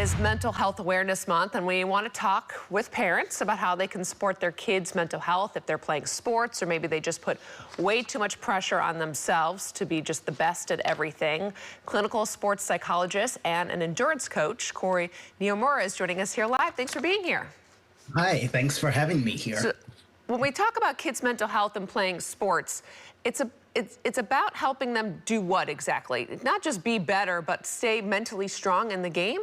is Mental Health Awareness Month, and we want to talk with parents about how they can support their kids' mental health if they're playing sports, or maybe they just put way too much pressure on themselves to be just the best at everything. Clinical sports psychologist and an endurance coach, Corey Niyomura, is joining us here live. Thanks for being here. Hi, thanks for having me here. So, when we talk about kids' mental health and playing sports, it's about helping them do what exactly? Not just be better, but stay mentally strong in the game?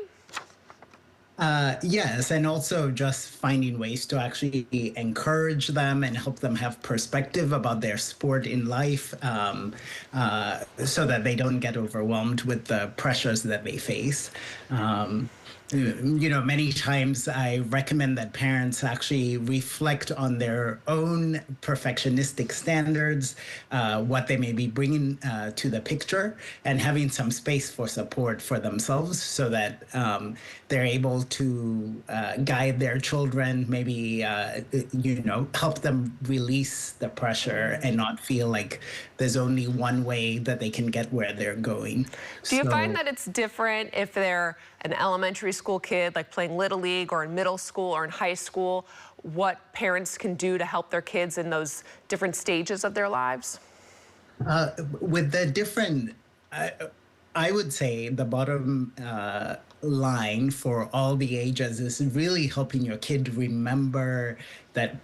Yes, and also just finding ways to actually encourage them and help them have perspective about their sport in life, so that they don't get overwhelmed with the pressures that they face. Many times I recommend that parents actually reflect on their own perfectionistic standards, what they may be bringing to the picture, and having some space for support for themselves so that they're able to guide their children, maybe, help them release the pressure and not feel like there's only one way that they can get where they're going. Do you find that it's different if they're an elementary school kid, like playing Little League, or in middle school or in high school, what parents can do to help their kids in those different stages of their lives? With the different, I would say the bottom line for all the ages is really helping your kid remember that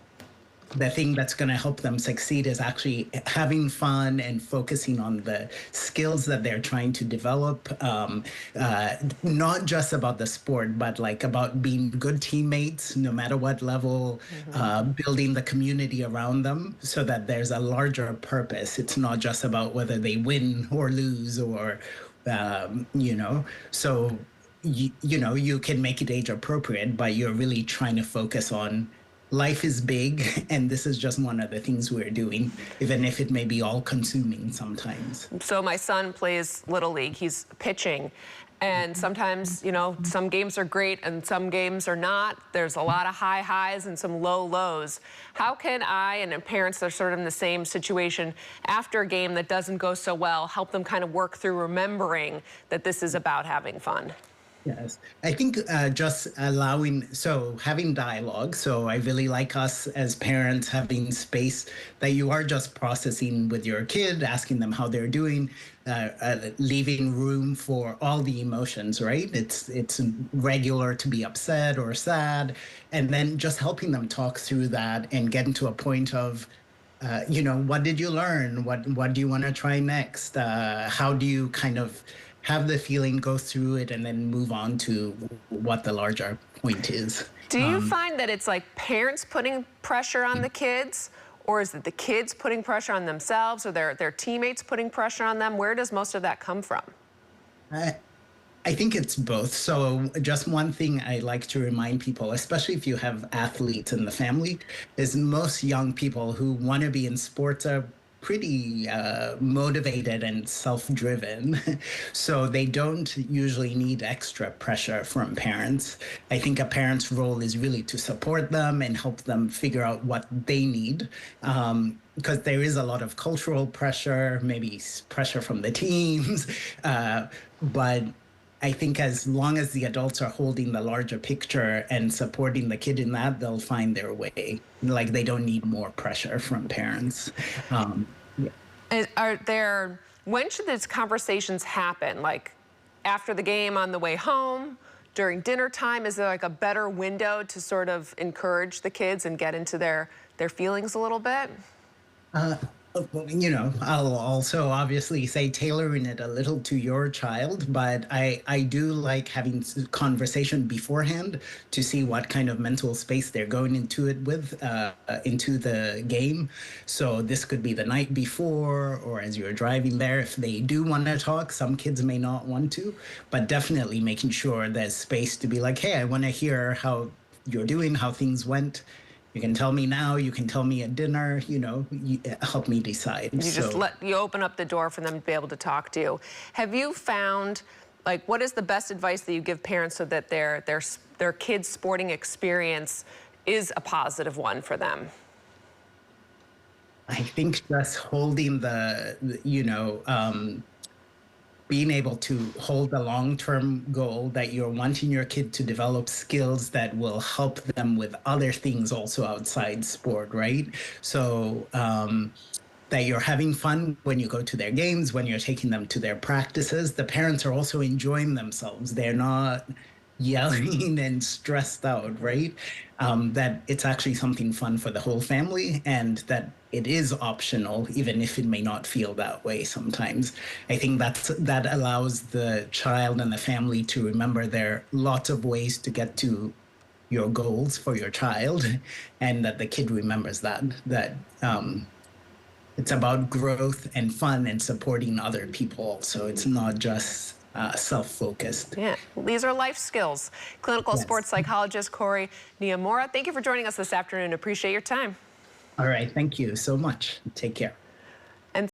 the thing that's going to help them succeed is actually having fun and focusing on the skills that they're trying to develop, not just about the sport, but like about being good teammates, no matter what level, building the community around them so that there's a larger purpose. It's not just about whether they win or lose or, so, you can make it age appropriate, but you're really trying to focus on life is big, and this is just one of the things we're doing, even if it may be all-consuming sometimes. So my son plays Little League. He's pitching, and sometimes, some games are great and some games are not. There's a lot of high highs and some low lows. How can I, and parents that are sort of in the same situation, after a game that doesn't go so well, help them kind of work through remembering that this is about having fun? Yes, I think just having dialogue. So I really like us as parents having space that you are just processing with your kid, asking them how they're doing, leaving room for all the emotions, right? It's regular to be upset or sad, and then just helping them talk through that and getting to a point of, what did you learn? What do you want to try next? How do you kind of have the feeling, go through it, and then move on to what the larger point is. Do you find that it's like parents putting pressure on the kids, or is it the kids putting pressure on themselves, or their teammates putting pressure on them? Where does most of that come from? I think it's both. So just one thing I like to remind people, especially if you have athletes in the family, is most young people who want to be in sports are pretty motivated and self-driven, so they don't usually need extra pressure from parents. I think a parent's role is really to support them and help them figure out what they need, because there is a lot of cultural pressure, maybe pressure from the teams, but I think as long as the adults are holding the larger picture and supporting the kid in that, they'll find their way. Like, they don't need more pressure from parents. When should these conversations happen? Like after the game, on the way home, during dinner time? Is there like a better window to sort of encourage the kids and get into their feelings a little bit? I'll also obviously say tailoring it a little to your child, but I do like having conversation beforehand to see what kind of mental space they're going into it with, into the game. So this could be the night before, or as you're driving there. If they do want to talk, some kids may not want to, but definitely making sure there's space to be like, hey, I want to hear how you're doing, how things went. You can tell me now, you can tell me at dinner, help me decide. You open up the door for them to be able to talk to you. Have you found, like, what is the best advice that you give parents so that their kids' sporting experience is a positive one for them? I think just holding being able to hold a long-term goal that you're wanting your kid to develop skills that will help them with other things also outside sport, right? So that you're having fun when you go to their games, when you're taking them to their practices. The parents are also enjoying themselves. They're not yelling and stressed out, right? That it's actually something fun for the whole family, and that it is optional, even if it may not feel that way sometimes. I think that allows the child and the family to remember there are lots of ways to get to your goals for your child, and that the kid remembers that it's about growth and fun and supporting other people. So it's not just self-focused. Yeah, these are life skills. Clinical sports psychologist Corey Niamora, thank you for joining us this afternoon. Appreciate your time. All right, thank you so much. Take care.